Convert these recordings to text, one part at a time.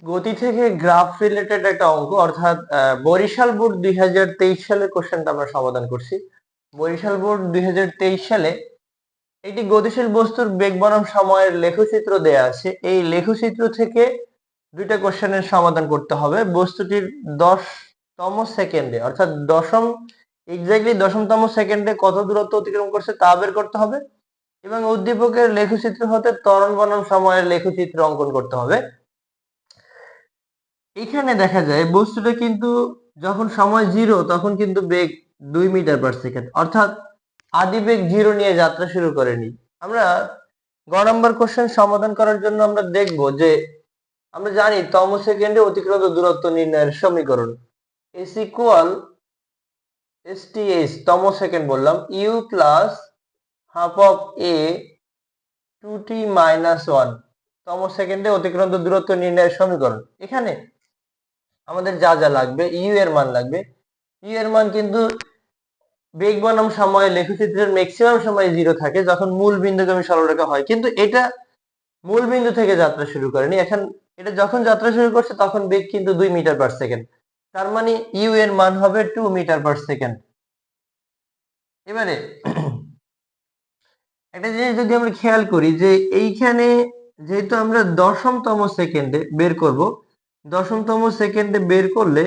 গতি থেকে graph related একটা অঙ্ক, অর্থাৎ বরিশাল বোর্ড 2023 সালের কোশ্চেনটা আমরা সমাধান করছি। বরিশাল বোর্ড 2023 সালে একটি গতিশীল বস্তুর বেগ বনাম সময়ের লেখচিত্র দেয়া আছে। এই লেখচিত্র থেকে দুইটা কোশ্চেনের সমাধান করতে হবে। বস্তুটির 10তম সেকেন্ডে, অর্থাৎ এক্স্যাক্টলি 10তম সেকেন্ডে কত দূরত্ব অতিক্রম করছে তা বের করতে হবে, এবং উদ্দীপকের লেখচিত্র হতে ত্বরণ বনাম সময়ের লেখচিত্র অঙ্কন করতে হবে। এখানে দেখা যায় বস্তুটা কিন্তু যখন সময় 0 তখন কিন্তু বেগ 2 মিটার পার সেকেন্ড, অর্থাৎ আদি বেগ 0 নিয়ে যাত্রা শুরু করেনি। আমরা গ নম্বর কোশ্চেন সমাধান করার জন্য আমরা দেখব যে আমরা জানি তম সেকেন্ডে অতিক্রান্ত দূরত্ব নির্ণয়ের সমীকরণ s ইকুয়াল STH তম সেকেন্ড বললাম u plus half of a 2t minus 1 তম সেকেন্ডে অতিক্রান্ত দূরত্ব নির্ণয়ের সমীকরণ। এখানে আমাদের যা যা লাগবে, ইউ এর মান লাগবে। ইউ এর মান কিন্তু বেগ বনাম সময় লেখচিত্রের ম্যাক্সিমাম সময় 0 থাকে যখন মূল বিন্দুগামী সরলরেখা হয়, কিন্তু এটা মূল বিন্দু থেকে যাত্রা শুরু করেনি। এখন এটা যখন যাত্রা শুরু করছে তখন বেগ কিন্তু 2 মিটার পার সেকেন্ড, তার মানে ইউ এর মান হবে 2 মিটার পার সেকেন্ড। এবারে একটা জিনিস যদি আমরা খেয়াল করি যে এইখানে যেহেতু আমরা দশমতম সেকেন্ডে বের করব, দশমতম সেকেন্ডে বের করলে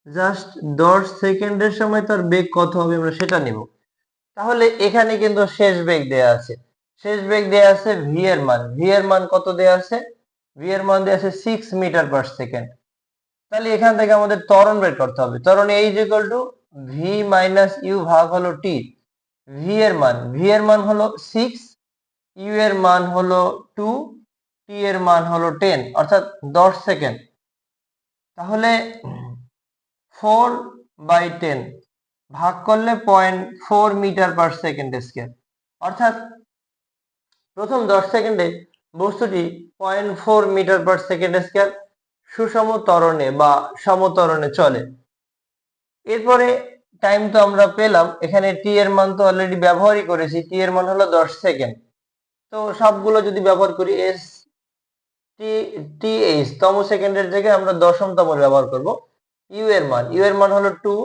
জাস্ট 10 সেকেন্ডের সময় তার বেগ কত হবে আমরা সেটা নেব। তাহলে এখানে কিন্তু শেষ বেগ দেয়া আছে, শেষ বেগ দেয়া আছে ভি এর মান। ভি এর মান কত দেয়া আছে? ভি এর মান দেয়া আছে 6 মিটার পার সেকেন্ড। তাহলে এখান থেকে আমাদের ত্বরণ বের করতে হবে। ত্বরণ এই is equal to V minus U ভাগ হলো টি। ভি এর মান হলো 6, ইউ এর মান হলো 2, টি এর মান হলো 10, অর্থাৎ 10 সেকেন্ড। তাহলে 4/10 ভাগ করলে 0.4 মিটার পার সেকেন্ড স্কয়ার, অর্থাৎ প্রথম 10 সেকেন্ডে বস্তুটি 0.4 মিটার পার সেকেন্ড স্কয়ার সুষম ত্বরণে বা সমত্বরণে চলে। এরপরে টাইম তো আমরা পেলাম, এখানে টি এর মান তো অলরেডি ব্যবহারই করেছি, টি এর মান হলো 10 সেকেন্ড। তো সবগুলো যদি ব্যবহার করি এস টি এইচ তম সেকেন্ডের জায়গায় আমরা দশমতম ব্যবহার করব। ইউ এর মান হলো 2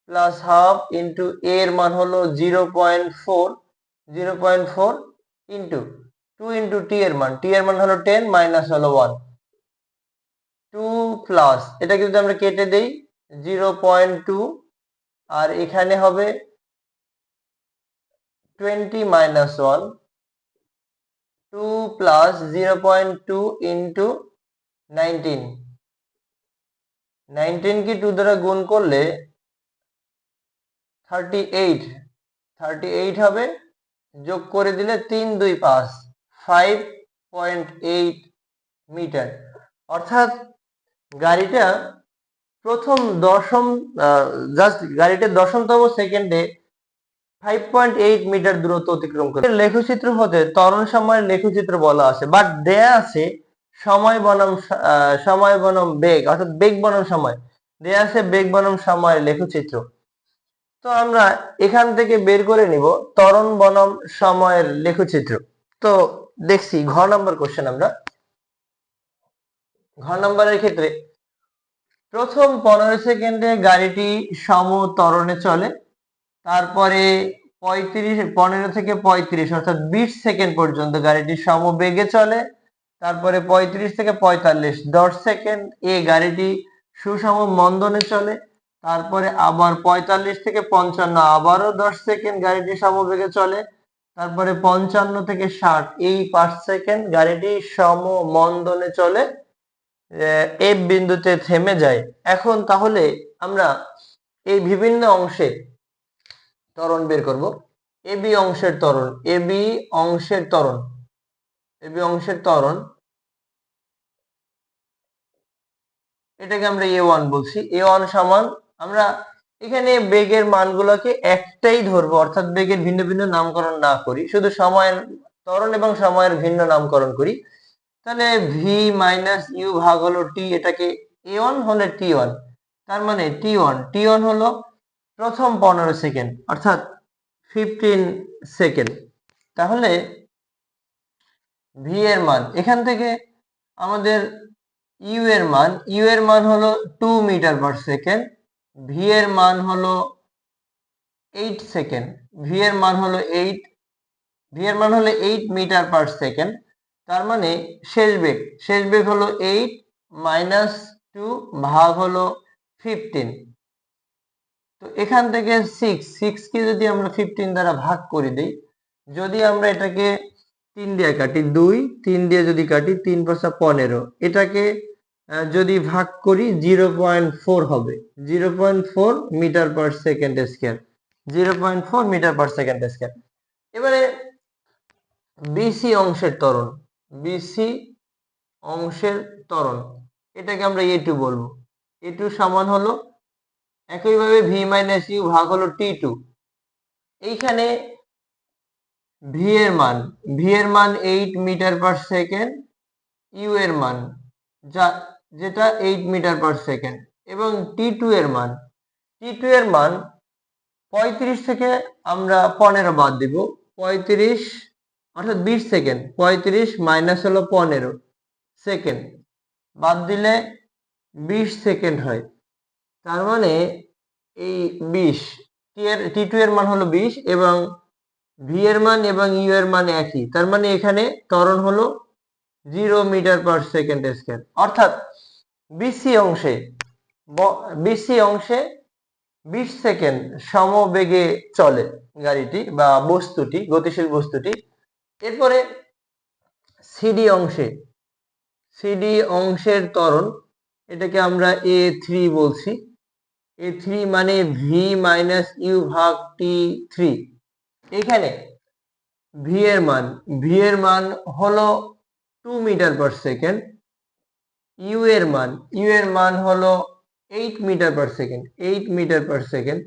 প্লাস হাফ ইন্টু এ এর মান হলো 0.4 ইন্টু 2 ইন্টু টি এর মান হলো 10 মাইনাস হলো 1, 2 প্লাস এটাকে যদি আমরা কেটে দেই 0.2, আর এখানে হবে 20 মাইনাস 1, 2 প্লাস 0.2 ইন্টু 19, 19 কি 2 দ্বারা গুণ করলে 38 হবে, যোগ করে দিলে 3 2 5, 5.8 মিটার। অর্থাৎ গাড়িটা প্রথম গাড়িটা দশমতম সেকেন্ডে 5.8 মিটার দূরত্ব অতিক্রম করে। লেখচিত্র হতে ত্বরণ সময়ের লেখচিত্র বলা আছে, বাট দেয়া আছে সময় বনাম বেগ, অর্থাৎ বেগ বনাম সময় দেয়া আছে, বেগ বনাম সময়ের লেখচিত্র। তো আমরা এখান থেকে বের করে নিব ত্বরণ বনাম সময়ের লেখচিত্র। তো দেখছি ঘ নম্বর কোশ্চেন। আমরা ঘ নম্বরের ক্ষেত্রে প্রথম 15 সেকেন্ডে গাড়িটি সমত্বরণে চলে, তারপরে 15 থেকে 35 অর্থাৎ 20 সেকেন্ড পর্যন্ত গাড়িটি সমবেগে চলে, তারপরে 35 থেকে 45 10 সেকেন্ড গাড়িটি সুষম মন্দনে চলে, তারপরে আবার 45 থেকে 55 আবারও 10 সেকেন্ড গাড়িটি সমবেগে চলে, তারপরে 55 থেকে 60 5 সেকেন্ড গাড়িটি সমমন্দনে চলে, এফ বিন্দুতে থেমে যায়। এখন তাহলে আমরা এই বিভিন্ন অংশে ত্বরণ বের করব। এবি অংশের ত্বরণ, এটাকে আমরা A1 বলছি। A1 সমান, আমরা এখানে বেগের মানগুলোকে একটাই ধরবো, অর্থাৎ বেগের ভিন্ন ভিন্ন নামকরণ না করি, শুধু সময়ের ত্বরণ এবং সময়ের ভিন্ন নামকরণ করি। তাহলে ভি মাইনাস ইউ ভাগ হলো টি, এটাকে A1 হলে T1, তার মানে T1 হলো প্রথম 15 সেকেন্ড, অর্থাৎ 15 সেকেন্ড। তাহলে ভি এর মান এখান থেকে আমাদের ইউ এর মান হলো 2 মিটার পার সেকেন্ড, ভি এর মান হলো 8 সেকেন্ড, ভি এর মান হলো 8 মিটার পার সেকেন্ড। তার মানে শেষ বেগ হলো 8 মাইনাস 2 ভাগ হলো 15। তো এখান থেকে 6 কে যদি আমরা 15 দ্বারা ভাগ করে দেই, যদি আমরা এটাকে 3 দিয়ে কাটি, 3 দিয়ে যদি কাটি 3 × 15, এটাকে যদি ভাগ করি 0.4 হবে, 0.4 metre per second square, 0.4 metre per second square. এবারে বিসি অংশের ত্বরণ, এটাকে আমরা A2 বলবো। A2 সমান হলো একইভাবে ভি মাইনাস ইউ ভাগ হলো T2। এইখানে ভি এর মান 8 মিটার পার সেকেন্ড, ইউ এর মান যেটা 8 মিটার পার সেকেন্ড, এবং T2 এর মান 35 থেকে আমরা 15 বাদ দিব, 35 অর্থাৎ 20 সেকেন্ড, 35 মাইনাস হলো 15 সেকেন্ড, বাদ দিলে 20 সেকেন্ড হয়। তার মানে এই 20, T2 এর মান হলো 20 এবং ভি এর মান এবং ইউ এর মান একই। তার মানে এখানে ত্বরণ হলো 0 মিটার পার সেকেন্ড স্কয়ার। অর্থাৎ বিসি অংশে 20 সেকেন্ড সমবেগে চলে গাড়িটি বা বস্তুটি, গতিশীল বস্তুটি। এরপরে সিডি অংশের ত্বরণ, এটাকে আমরা A3 বলছি। A3 মানে ভি মাইনাস ইউ ভাগ T3। এখানে ভি এর মান হলো 2 মিটার পার সেকেন্ড, ইউ এর মান হলো 8 মিটার পার সেকেন্ড।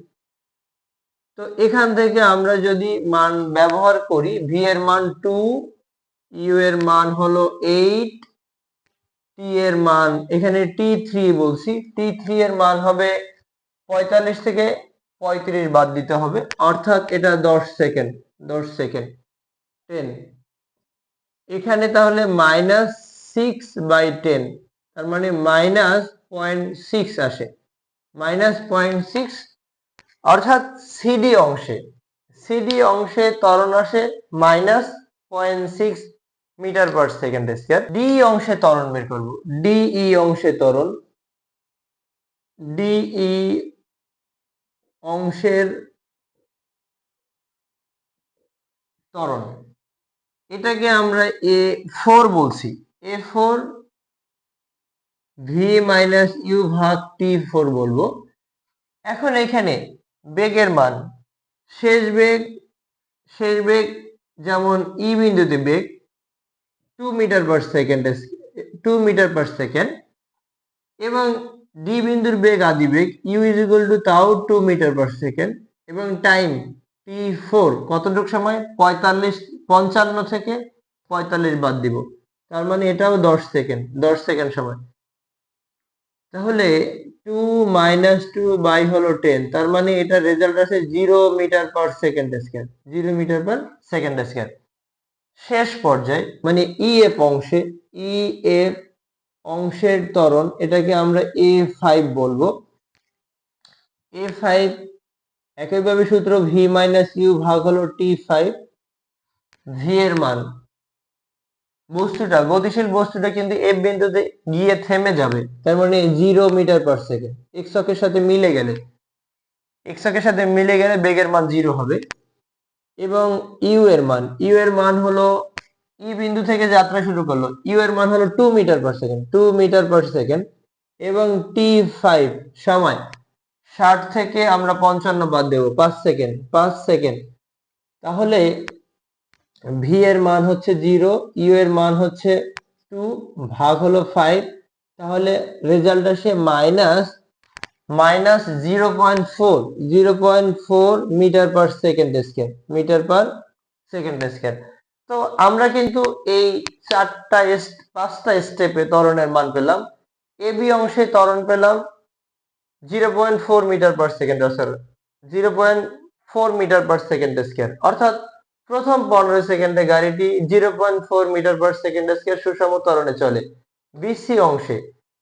তো এখান থেকে আমরা যদি মান ব্যবহার করি, ভি এর মান 2, ইউ এর মান হলো 8, টি এর মান এখানে T3 বলছি, T3 এর মান হবে 45 থেকে 35 বাদ দিতে হবে, অর্থাৎ এটা 10 সেকেন্ড, 10 এখানে তাহলে -6/10, তার মানে -0.6 আসে, -0.6। অর্থাৎ সিডি অংশে ত্বরণ আসে -0.6 metre per second square. DE অংশে ত্বরণ বের করব। ডিই অংশের ত্বরণ, এটাকে আমরা A4 বলছি। A4 ভি মাইনাস ইউ ভাগ T4 বলবো। এখন এখানে বেগের মান, শেষ বেগ যেমন ই বিন্দুতে বেগ 2 মিটার পার সেকেন্ড এবং ডি বিন্দুর বেগ আদি বেগ ইউ ইজ ইকুয়াল টু তাও 2 মিটার পার সেকেন্ড, এবং টাইম T4 কতটুকু সময়, 55 থেকে 45 বাদ দিব, তার মানে এটাও 10 সেকেন্ড সময়। তাহলে 2 - 2 বাই হলো 10, তার মানে এটা রেজাল্ট আছে 0 মিটার পার সেকেন্ড স্কয়ার। শেষ পর্যায়ে মানে ইএফ অংশের ত্বরণ, এটাকে আমরা A5 বলবো। A5 একইভাবে সূত্র ভি মাইনাস ইউ ভাগ হলো T5। ভি এর মান, গতিশীল বস্তুটা কিন্তু এফ বিন্দুতে গিয়ে থেমে যাবে, তার মানে 0 মিটার পার সেকেন্ড। এক্স অক্ষের সাথে মিলে গেলে বেগের মান 0 হবে। এবং ইউ এর মান হলো, ই বিন্দু থেকে যাত্রা শুরু করলো, ইউ এর মান হলো 2 মিটার পার সেকেন্ড এবং T5 সময় 60 থেকে আমরা 55 বাদ দেব, 5 সেকেন্ড। তাহলে ভি এর মান হচ্ছে 0, ইউ এর মান হচ্ছে 2 ভাগ হলো 5, তাহলে রেজাল্ট আসে -0.4 মিটার পার সেকেন্ড স্কয়ার। তো আমরা কিন্তু এই 5টা স্টেপে ত্বরণের মান পেলাম। এবি অংশে ত্বরণ পেলাম 0.4 metre per second, 0.4 metre per second square. অর্থাৎ প্রথম 15 সেকেন্ডে গাড়িটি 0.4 মিটার পার সেকেন্ড স্কয়ার সুষম ত্বরণে চলে। বিসি অংশে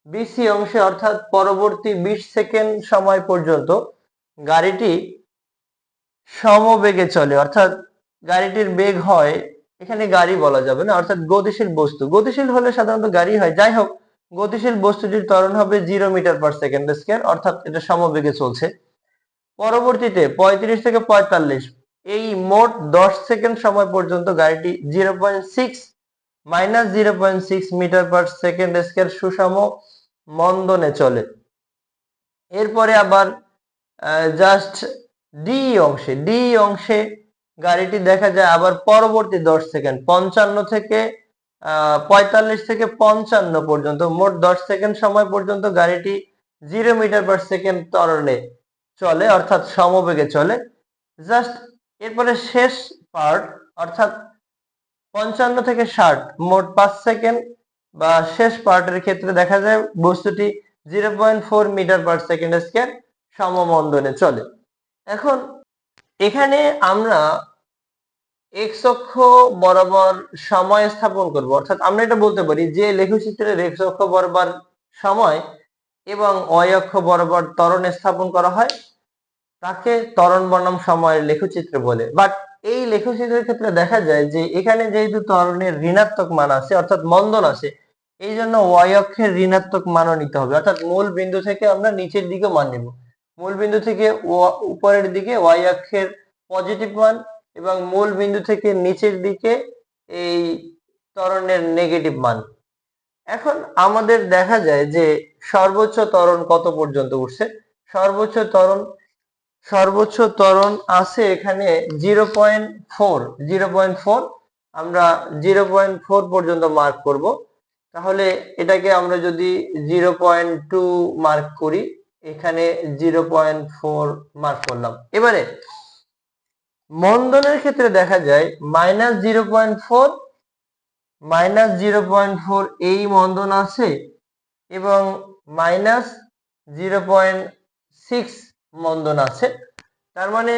বিসি অংশে অর্থাৎ পরবর্তী 20 সেকেন্ড সময় পর্যন্ত গাড়িটি সমবেগে চলে, অর্থাৎ গাড়িটির বেগ হয়, এখানে গাড়ি বলা যাবে না, অর্থাৎ গতিশীল বস্তু। গতিশীল হলে সাধারণত গাড়ি হয়, যাই হোক, গতিশীল বস্তুটির ত্বরণ হবে 0 মিটার পার সেকেন্ড স্কয়ার, অর্থাৎ এটা সমবেগে চলছে। পরবর্তীতে 35 থেকে 45 এই মোট 10 সেকেন্ড সময় পর্যন্ত গাড়িটি 0.6 minus 0.6 metre per second square সুষম মন্দনে চলে। এরপরে আবার জাস্ট ডি অংশে গাড়িটি দেখা যায় আবার পরবর্তী 10 সেকেন্ড 55 থেকে 45 থেকে 55 পর্যন্ত মোট 10 সেকেন্ড সময় পর্যন্ত গাড়িটি 0 মিটার পার সেকেন্ড ত্বরণে চলে, অর্থাৎ সমবেগে চলে। জাস্ট এরপরে শেষ পার্ট অর্থাৎ 55 থেকে 60 মোট 5 সেকেন্ড বা শেষ পার্টের ক্ষেত্রে দেখা যায় বস্তুটি 0.4 মিটার পার সেকেন্ড স্কয়ার সমমন্দনে চলে। এখন এখানে আমরা এক্স অক্ষ বরাবর সময় স্থাপন করব, অর্থাৎ আমরা এটা বলতে পারি যে লেখচিত্রের এক্স অক্ষ বরাবর সময় এবং ওয়াই অক্ষ বরাবর ত্বরণ স্থাপন করা হয় তাকে ত্বরণ বনাম সময়ের লেখচিত্র বলে। বাট এই লেখচিত্রের ক্ষেত্রে দেখা যায় যে এখানে যেহেতু ত্বরণের ঋণাত্মক মান আছে অর্থাৎ মন্দন আছে, এই জন্য ওয়াই অক্ষের ঋণাত্মক মানও নিতে হবে, অর্থাৎ মূল বিন্দু থেকে আমরা নিচের দিকে মান নিব। মূল বিন্দু থেকে উপরের দিকে ওয়াই অক্ষের পজিটিভ মান এবং মূল বিন্দু থেকে নিচের দিকে এই ত্বরণের নেগেটিভ মান। এখন আমাদের দেখা যায় যে সর্বোচ্চ ত্বরণ কত পর্যন্ত উঠছে। সর্বোচ্চ ত্বরণ আছে এখানে 0.4 আমরা 0.4 পর্যন্ত মার্ক করব। তাহলে এটাকে আমরা যদি 0.2 মার্ক করি, এখানে 0.4 মার্ক করলাম। এবারে মন্দনের ক্ষেত্রে দেখা যায় -0.4 এই মন্দন আছে এবং -0.6 মন্দন আছে। তার মানে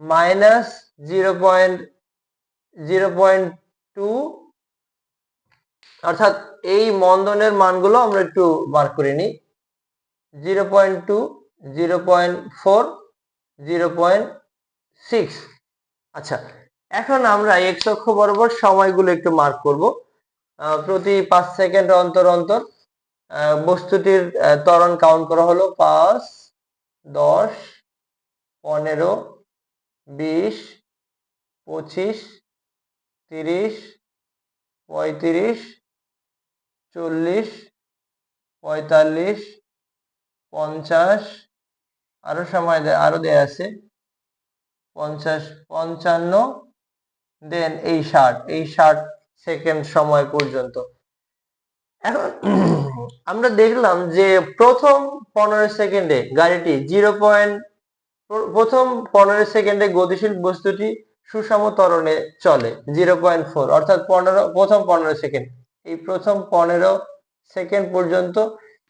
-0.2 অর্থাৎ এই মন্দনের মানগুলো আমরা একটু মার্ক করে নিই। 0.2, 0.4, 0.6। আচ্ছা, এখন আমরা এক্স অক্ষ বরাবর সময়গুলো একটু মার্ক করব। প্রতি 5 সেকেন্ড অন্তর অন্তর বস্তুটির ত্বরণ কাউন্ট করা হলো 5, 10, 15, 20, 25, 30, 35, 40, 45, 50, আরো সময় আরো দেয়া আছে 50, 55, দেন এই 60 সেকেন্ড সময় পর্যন্ত। এখন আমরা দেখলাম যে প্রথম 15 সেকেন্ডে গাড়িটি প্রথম 15 সেকেন্ডে গতিশীল বস্তুটি সুষম ত্বরণে চলে 0.4, অর্থাৎ প্রথম 15 সেকেন্ড। এই প্রথম 15 সেকেন্ড পর্যন্ত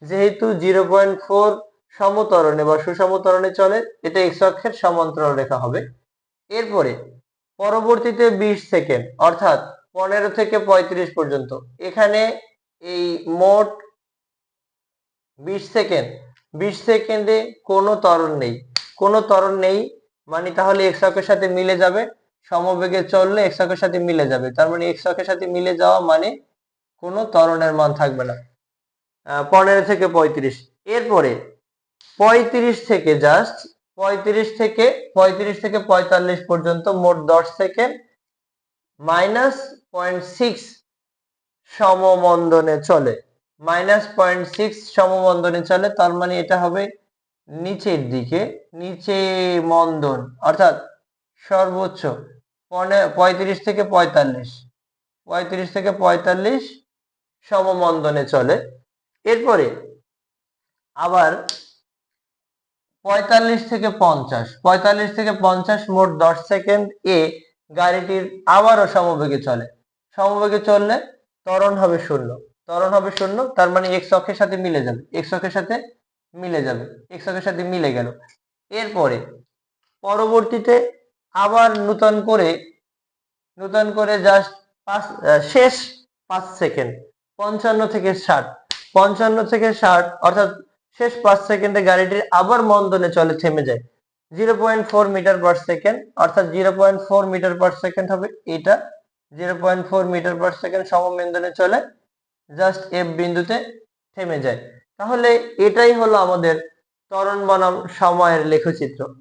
যেহেতু 0.4 সমত্বরণে বা সুষম ত্বরণে চলে, এটা এক্স অক্ষের সমান্তরাল রেখা হবে। এরপরে পরবর্তীতে 20 সেকেন্ড অর্থাৎ 15 থেকে 35 পর্যন্ত, এখানে এই মোট 20 সেকেন্ডে কোনো ত্বরণ নেই, মানে তাহলে এক্স অক্ষের সাথে মিলে যাবে, সমবেগে চললে এক্স অক্ষের সাথে মিলে যাবে, তার মানে এক্স অক্ষের সাথে মিলে যাওয়া মানে কোনো ত্বরণের মান থাকবে না। 15 থেকে 35, এরপরে 35 থেকে 45 পর্যন্ত মোট 10 সেকেন্ড -0.6 সমমন্দনে চলে। তার মানে এটা হবে নিচের দিকে, নিচে মন্দন, অর্থাৎ সর্বোচ্চ 35 থেকে 45 সমমন্দনে চলে। এরপরে আবার 45 থেকে 50 মোট 10 সেকেন্ড এ গাড়িটির আবারও সমবেগে চললে ত্বরণ হবে শূন্য, তার মানে এক্স অক্ষের সাথে মিলে গেল। এরপরে পরবর্তীতে আবার নতুন করে জাস্ট শেষ 5 সেকেন্ড 55 থেকে 60 55 থেকে 60 অর্থাৎ শেষ 5 সেকেন্ডে গাড়িটি আবার মন্দনে চলে, থেমে যায়। 0.4 মিটার পার সেকেন্ড অর্থাৎ 0.4 মিটার পার সেকেন্ড হবে এটা। 0.4 মিটার পার সেকেন্ড সমমন্দনে চলে, জাস্ট এফ বিন্দুতে থেমে যায়। তাহলে এটাই হলো আমাদের ত্বরণ বনাম সময়ের লেখচিত্র।